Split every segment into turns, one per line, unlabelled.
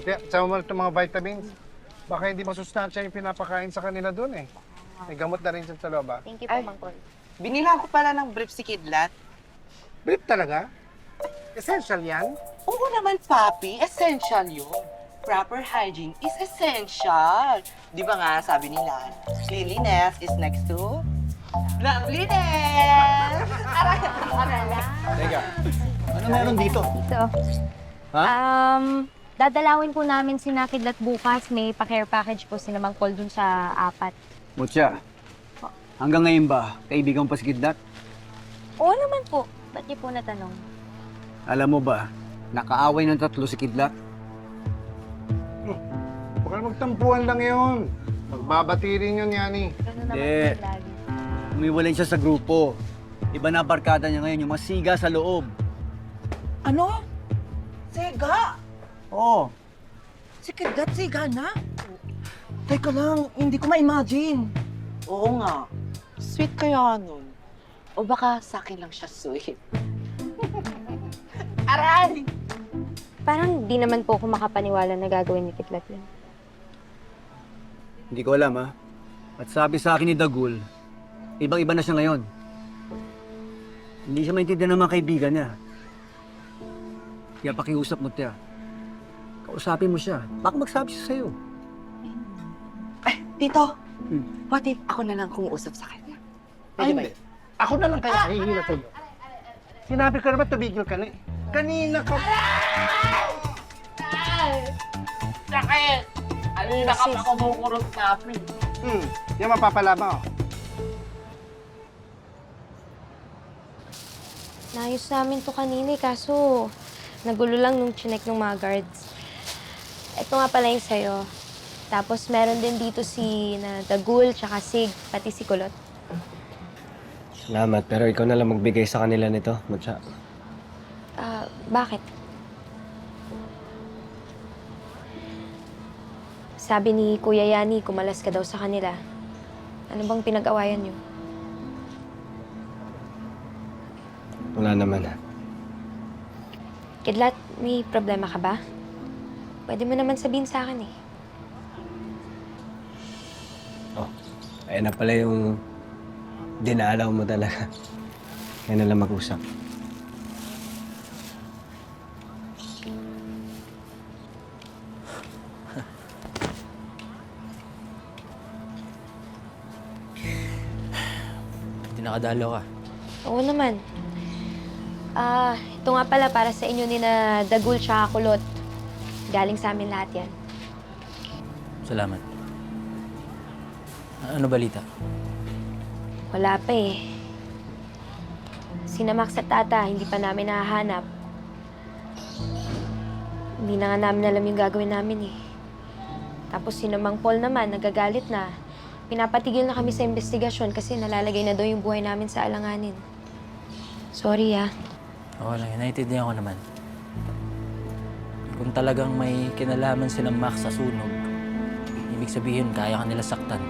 Kaya, sama mo na itong mga vitamins. Baka hindi masustansya yung pinapakain sa kanila doon eh. May gamot na rin dyan sa loob, ah.
Thank you po,
Ay.
Mang Paul.
Binila ko pala ng brief si Kidlat.
Brief talaga? Essential yan?
Oo naman, Papi. Essential yun. Proper hygiene is essential. Di ba nga, sabi nila, cleanliness is next to loveliness. Aray.
Teka, ano meron dito?
Ito. Dadalawin po namin si Nakidlat bukas. May pa-care package po si Mang Paul dun sa 4.
Mutya, hanggang ngayon ba, kaibigan pa si Kidlat?
Oo naman po. Ba't niyo po natanong?
Alam mo ba, nakaaway ng 3 si Kidlat?
Baka magtampuan lang yun. Magbabati rin yun, Yani.
Ganun naman
Hindi.
po lagi.
Umiwalay siya sa grupo. Iba na barkada niya ngayon, yung masiga sa loob.
Ano? Sega?
Oo.
Si Kidlat, Sega na? Teka lang, hindi ko ma-imagine. Oo nga. Sweet kaya nun. O baka sa akin lang siya sweet. Aray!
Parang di naman po ako makapaniwala na gagawin ni Kidlat yun.
Hindi ko alam, ha? At sabi sa akin ni Dagul, ibang-iba na siya ngayon. Hindi siya maintindihan ng mga kaibigan niya. Kaya pakiusap mo, Tia. Kausapin mo siya. Baka magsabi siya sa'yo.
Ay, Tito. What if ako na lang kumuusap sa kanya?
Ay, hindi. Ako na lang kaya hihila sa'yo. Sinabi ko naman, tumigil ka na eh. Kanina ka...
Sakit! Ano na ka pa kumukurot namin?
Yan mapapalaba, oh.
Naayos namin to kanina eh, kaso nagulo lang nung chinek ng mga guards. Ito nga pala yung sa'yo. Tapos meron din dito si Dagul, tsaka Sig, pati si Kulot.
Salamat, pero ikaw na lang magbigay sa kanila nito, Mutya.
Bakit? Sabi ni Kuya Yani, kumalas ka daw sa kanila. Ano bang pinag-awayan niyo?
Wala naman.
Kidlat, may problema ka ba? Pwede mo naman sabihin sa akin eh.
Oh, ayun na pala yung dinalaw mo talaga. Kaya na lang mag-usap.
Hindi nakadalo ka.
Oo naman. Ito nga pala para sa inyo ni na Dagul tsaka Kulot. Galing sa amin lahat yan.
Salamat. Ano balita?
Wala pa eh. Sina Max at Tata, hindi pa namin nahahanap. Hindi na nga namin alam yung gagawin namin eh. Tapos si Mang Paul naman, nagagalit na. Pinapatigil na kami sa investigasyon kasi nalalagay na daw yung buhay namin sa alanganin. Sorry ah.
Oo lang, naintindihan ko naman. Kung talagang may kinalaman silang Max sa sunog, ibig sabihin kaya ka nila saktan.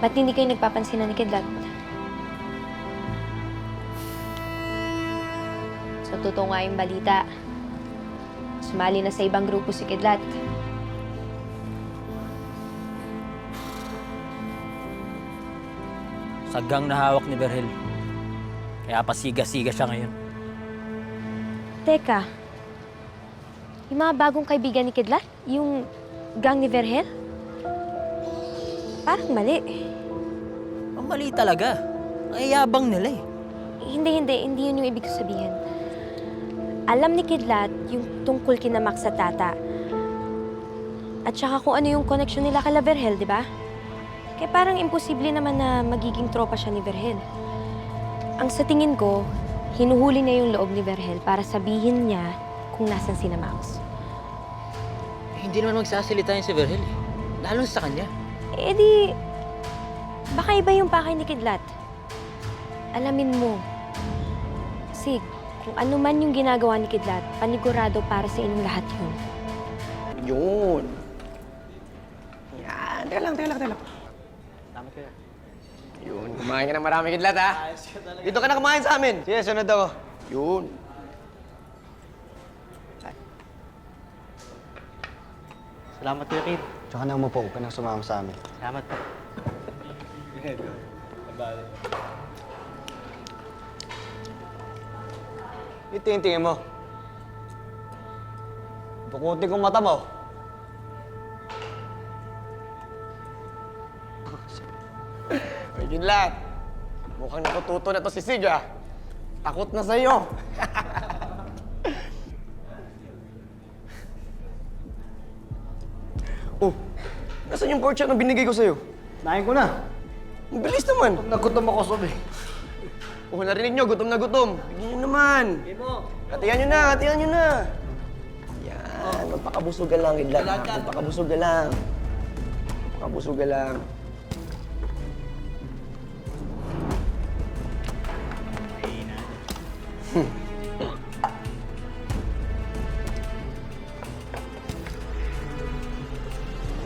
Ba't hindi kayo nagpapansinan ni Kidlat? Sa totoo nga yung balita, sumali na sa ibang grupo si Kidlat.
Sagang na hawak ni Berhel. Kaya pasiga-siga siya ngayon.
Teka, yung mga bagong kaibigan ni Kidlat? Yung gang ni Verhel? Parang mali.
Ang mali talaga. Ang yabang nila eh.
Hindi yun yung ibig sabihin. Alam ni Kidlat yung tungkol kina Max sa Tata. At saka kung ano yung connection nila kala Verhel, di ba? Kaya parang imposible naman na magiging tropa siya ni Verhel. Ang sa tingin ko, hinuhuli niya yung loob ni Verhel para sabihin niya kung nasan si Max.
Hindi naman magsasalita yun si Verhel eh. Lalo sa kanya.
Eh di, baka iba yung pakay ni Kidlat. Alamin mo, Sig, kung ano man yung ginagawa ni Kidlat, panigurado para sa inyong lahat yun.
Yun. Yan. Teka lang.
Salamat kayo.
Yun. Kumain ka ng marami, Kidlat, ha? Dito ka na kumain sa amin.
Sige, sunod ako.
Yun.
Salamat Kuya Kid.
Tsaka na umupo, huwag ka nang sumama sa amin.
Salamat po.
Itingin mo. Bukutin kong mata mo. May Kidlat. Mukhang natututo na to si Sig, ah. Takot na sa'yo. Oh, nasaan yung pork chop na binigay ko sa'yo?
Nahin ko na.
Ang bilis naman.
Nagutom ako, Sob eh.
Oh, narinig nyo, gutom na gutom. Bigyan nyo naman. Hatihan nyo na, hatihan nyo na. Yan, magpakabusog ka lang, Kidlat. Magpakabusog ka lang. Magpakabusog ka lang.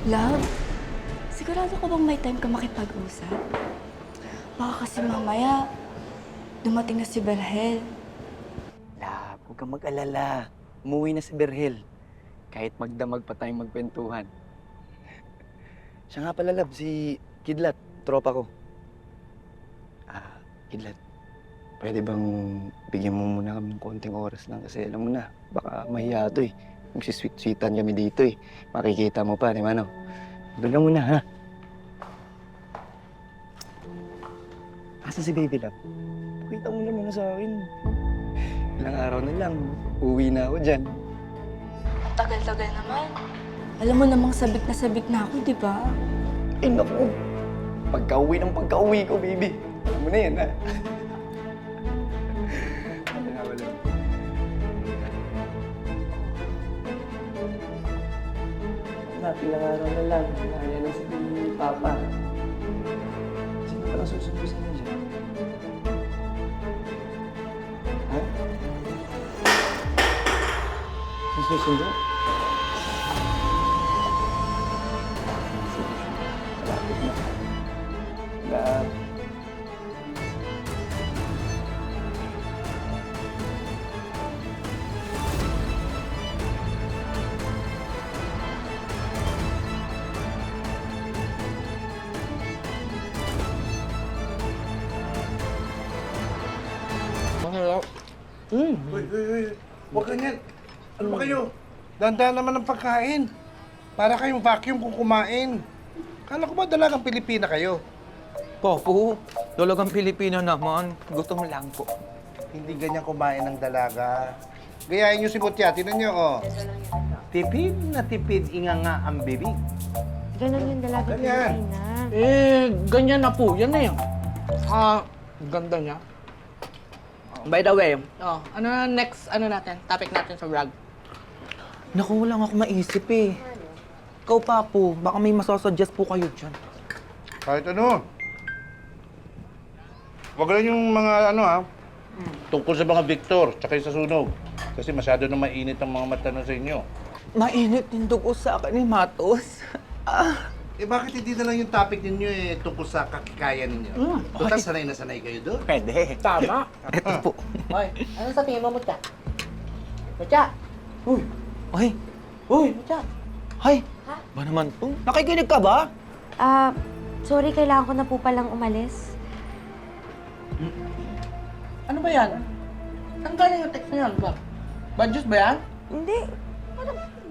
Love, sigurado ka bang may time ka makipag-usap? Baka kasi mamaya, dumating na si Berhel.
Lab, huwag kang mag-alala. Umuwi na si Berhel. Kahit magdamag pa tayong magkwentuhan. Siya nga pala, Lab, si Kidlat, tropa ko. Kidlat, pwede bang bigyan mo muna kami ng konting oras lang kasi alam mo na, baka mahiya to eh. Magsisweet-sweetan kami dito eh. Makikita mo pa, di ba no? Doon ka muna, ha? Asa si Baby Love? Pakita mo naman sa akin. Ilang araw na lang, uwi na ako dyan.
Tagal-tagal naman. Alam mo namang sabik na ako, di ba?
Eh, naku! Pagka-uwi ng pagka-uwi ko, baby. Alam mo na yan, ha? Wala. Ilang araw na lang. Kaya na sabi ni Papa. Sino pa lang susunod sa niya dyan? Ha? Sino susunod? Malapit na. Love.
Huwag ganyan. Ano ba kayo? Dandan naman ang pagkain. Para kayong vacuum kung kumain. Kala ko ba dalagang Pilipina kayo?
Popo, dalagang Pilipino naman. Gutom lang po.
Hindi ganyan kumain ng dalaga. Gayahin niyo si Butya. Tinan niyo, oh.
Tipid na tipid, inganga ang bibig.
Ganon yung dalaga
Ganyan.
Eh, ganyan na po. Yan na yan. Ganda niya. By the way, ano na next, topic natin sa vlog? Naku, wala ako maisip eh. Ikaw, Papo, baka may masasuggest po kayo dyan.
Kahit ano. Huwag lang yung mga ano, ha? Tungkol sa mga Victor, tsaka yung sa sunog. Kasi masyado na mainit ang mga mata na sa inyo.
Mainit yung dugo sa akin ni Matos.
Eh bakit hindi na lang yung topic ninyo tungkol sa kakikaya ninyo? Total, sanay na sanay kayo doon.
Pwede. Tama. Ito po.
Hoy, ano sa tingin mo, Mutya? Mutya!
Uy! Ay! Uy!
Mutya!
Hay! Ba naman po? Nakikinig ka ba?
Sorry, kailangan ko na po palang umalis.
Ano ba yan? Ang galing yung text na yan, ba? Bad news ba yan?
Hindi.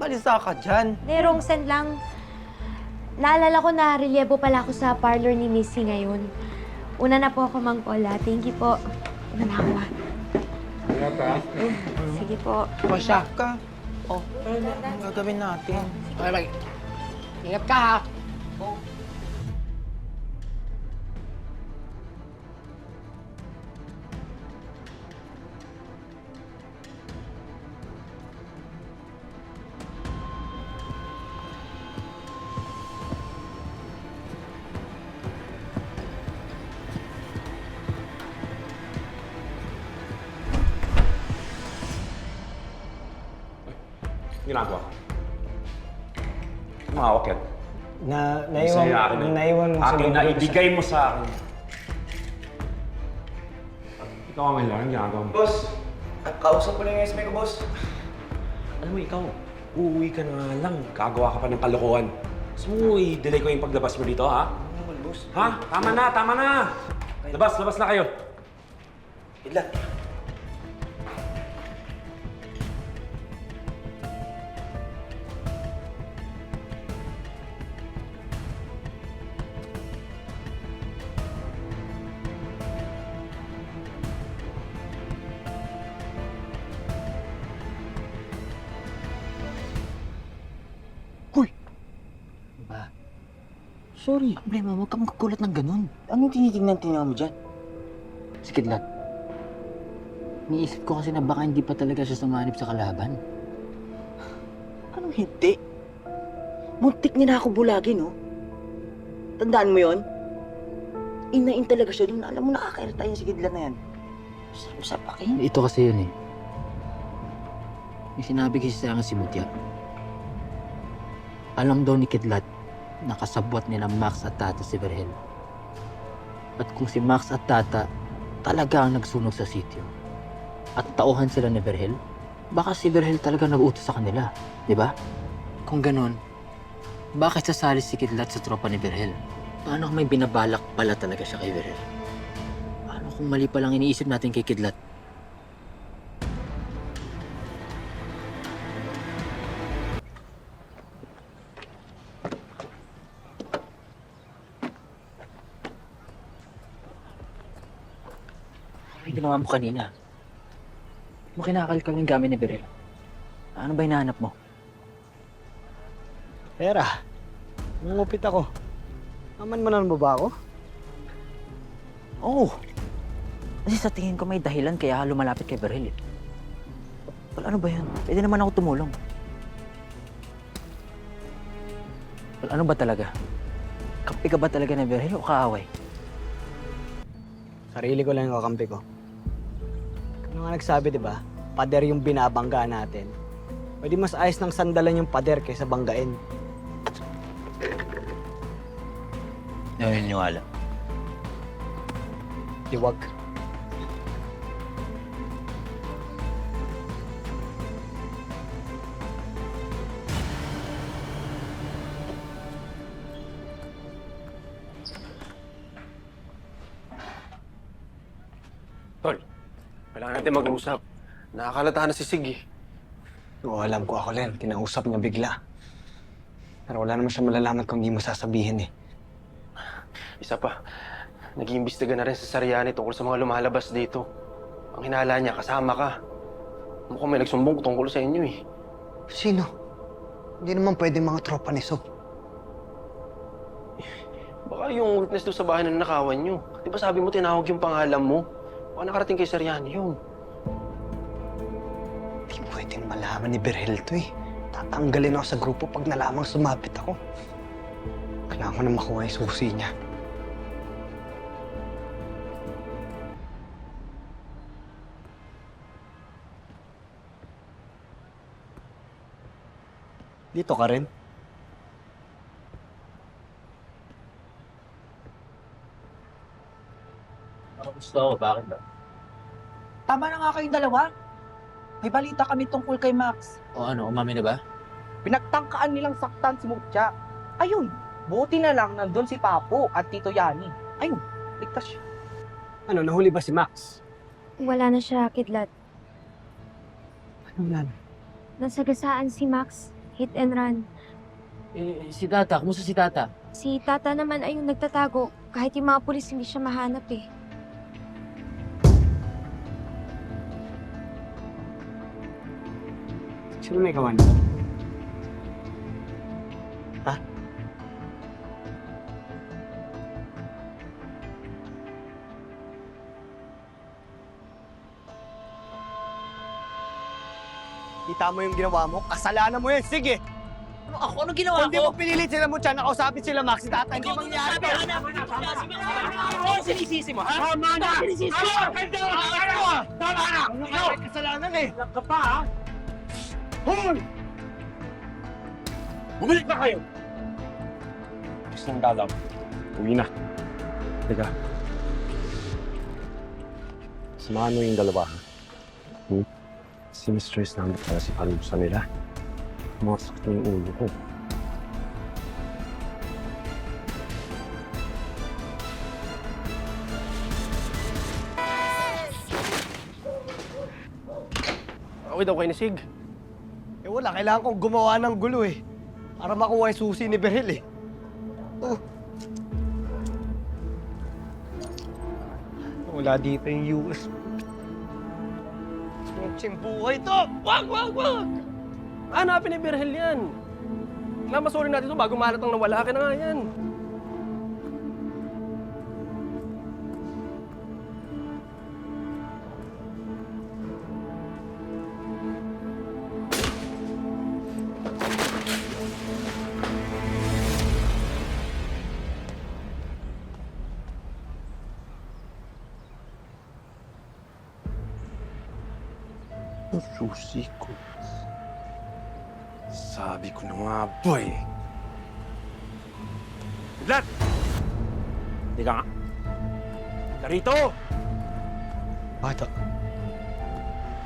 Balisa ka dyan.
Hindi, wrong send lang. Naalala ko na relyebo pala ako sa parlor ni Missy ngayon. Una na po ako, Mang Paula. Thank you po. Una na ako, ha?
Ingat, ha?
Sige po.
Pasya ka. Oh, ang gagawin natin.
Okay, bye. Ingat ka, ha?
Ginagawa ka. Umawak yan.
Naiwan mo
Akin na ibigay mo sa akin. Ikaw ang kailangan ginagawa mo.
Boss, kausap ko lang yung SME ko, boss.
Alam mo, ikaw,
Uuwi ka na nga lang. Gagawa ka pa ng kalokohan. Gusto mo i-delay ko yung paglabas mo dito, ha? Ha? Tama na, tama na! Labas na kayo.
Kidlat.
Sorry. Problema, huwag kang magkukulat ng ganun. Anong tinitingnan mo dyan? Si Kidlat. Niisip ko kasi na baka hindi pa talaga siya sumanib sa kalaban.
Anong hindi? Muntik niya na ako bulagin, no? Tandaan mo yon? Inain talaga siya doon. Alam mo, nakakairita yung si Kidlat na yan. Sarap pakin.
Ito kasi yun eh. May sinabi kasi sa akin si Mutya. Alam daw ni Kidlat, nakasabwat nila Max at Tata si Vergel. At kung si Max at Tata talaga ang nagsunog sa sitio at tauhan sila ni Vergel, baka si Vergel talaga nag-utos sa kanila, di ba? Kung ganun, bakit sasali si Kidlat sa tropa ni Vergel? Paano kung may binabalak pala talaga siya kay Vergel? Paano kung mali pa lang iniisip natin kay Kidlat? Ginawa mo kanina. Mo kinakalkal yung gamit ni Vergel. Ano ba hinahanap mo?
Pera. Mangupit ako. Naman mo na ba ako?
Oo. Kasi sa tingin ko may dahilan kaya lumalapit kay Vergel. Well, ano ba yan? Pwede naman ako tumulong. Well, ano ba talaga? Kampi ka ba talaga ni Vergel o kaaway?
Sarili ko lang yung kakampi ko. Ano nga nagsabi, di ba? Pader yung binabangga natin. Pwede mas ayos ng sandalan yung pader kaysa banggain.
Naniniwala.
Diwag.
Tol, kailangan natin mag-usap. Nakakalata na si Sig eh.
Oo, alam ko ako, Len. Kinausap niya bigla. Pero wala naman siya malalaman kung hindi mo sasabihin eh.
Isa pa, nag-iimbestiga na rin sa Sariani tungkol sa mga lumalabas dito. Ang hinala niya, kasama ka. Mukhang may nagsumbong tungkol sa inyo eh.
Sino? Hindi naman pwede mga tropa ni Sob.
Baka yung witness doon sa bahay na nanakawan niyo. Di ba sabi mo tinawag yung pangalan mo? Baka nakarating kay Sariani yun.
Hindi pwedeng malaman ni Vergel to eh. Tatanggalin ako sa grupo pag nalamang sumapit ako. Kailangan ko na makuha yung susi niya. Dito ka rin?
Gusto ako, bakit ba?
Tama na nga kayong dalawa. May balita kami tungkol kay Max.
O ano, umami na ba?
Pinagtangkaan nilang saktan si Mutya. Ayun, buti na lang nandun si Papo at Tito Yani. Ayun, ligtas siya.
Ano, nahuli ba si Max?
Wala na siya, Kidlat.
Ano yan?
Nasagasaan si Max. Hit and run.
Si Tata, kumusta si Tata?
Si Tata naman ay yung nagtatago. Kahit yung mga pulis hindi siya mahanap eh.
Sino may kawan? Ha? Kita mo yung ginawa mo? Kasalanan mo yan, sige!
Ano ginawa
Kung di mo pinilit sila mo dyan, nakausapin sila Max, si Tata, hindi mangyari to.
Ano sinisisi mo, ha?
Tama na!
Sinisisi mo!
Tama na! Ikaw! May kasalanan eh! Lang ka pa, ha? Hoy!
Bumalik na kayo! Gusto ng dalaw. Uwi na. Teka. Samahan mo yung dalawa, ha? Si Mistress nandun para si Palum sa nila. Masakit na yung ulo ko.
Away daw kayo ni Sig.
Eh wala, kailangan kong gumawa ng gulo eh. Para makuha yung susi ni Berhel eh. Oh. Wala dito yung US. Smutsing buhay to!
Wag! Hanapin ni Berhel yan. Namasurin natin ito bago malat ang nawala. Akin na nga yan.
Ang susi ko. Sabi ko na nga, boy. Kidlat! Hindi ka nga. Karito!
Bata.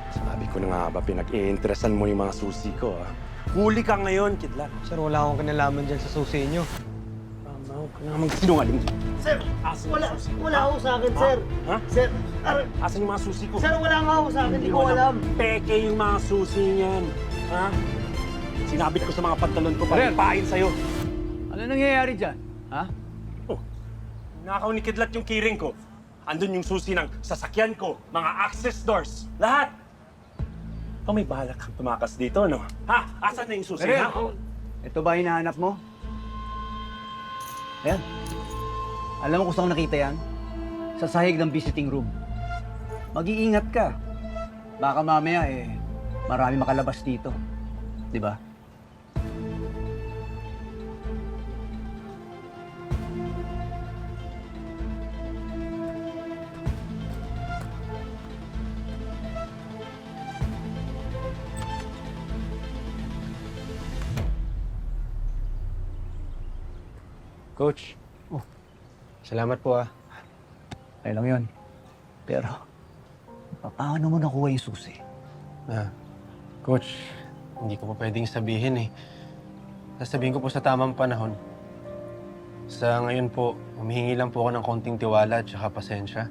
Sabi ko na nga ba, pinag-i-interesan mo yung mga susi ko, ha? Huli ka ngayon, Kidlat.
Sir, wala akong kinalaman dyan sa susi nyo.
Tama, huwag ka nga magsinungaling.
Sir, wala ako sa akin, sir.
Ha?
Sir,
Asan yung mga susi ko?
sir, wala nga ako sa akin. Hindi ko alam.
Peke yung mga susi niyan. Ha? Sinabit ko sa mga pantalon ko para ipain sa'yo.
Ano nangyayari dyan? Ha?
Nakaw ni Kidlat yung keyring ko. Andun yung susi ng sasakyan ko, mga access doors, lahat. Ikaw may balak kang tumakas dito, no? Ha? Asan na yung susi, ha?
Ito ba hinahanap mo? Ayan. Alam mo kung saan ko nakita yan? Sa sahig ng visiting room. Mag-iingat ka. Baka mamaya marami makalabas dito. Di ba?
Coach. Salamat po ah.
Ay lang yun. Pero, paano mo nakuha yung susi?
Coach, hindi ko pa pwedeng sabihin eh. Sasabihin ko po sa tamang panahon. Sa ngayon po, humihingi lang po ako ng konting tiwala at saka pasensya.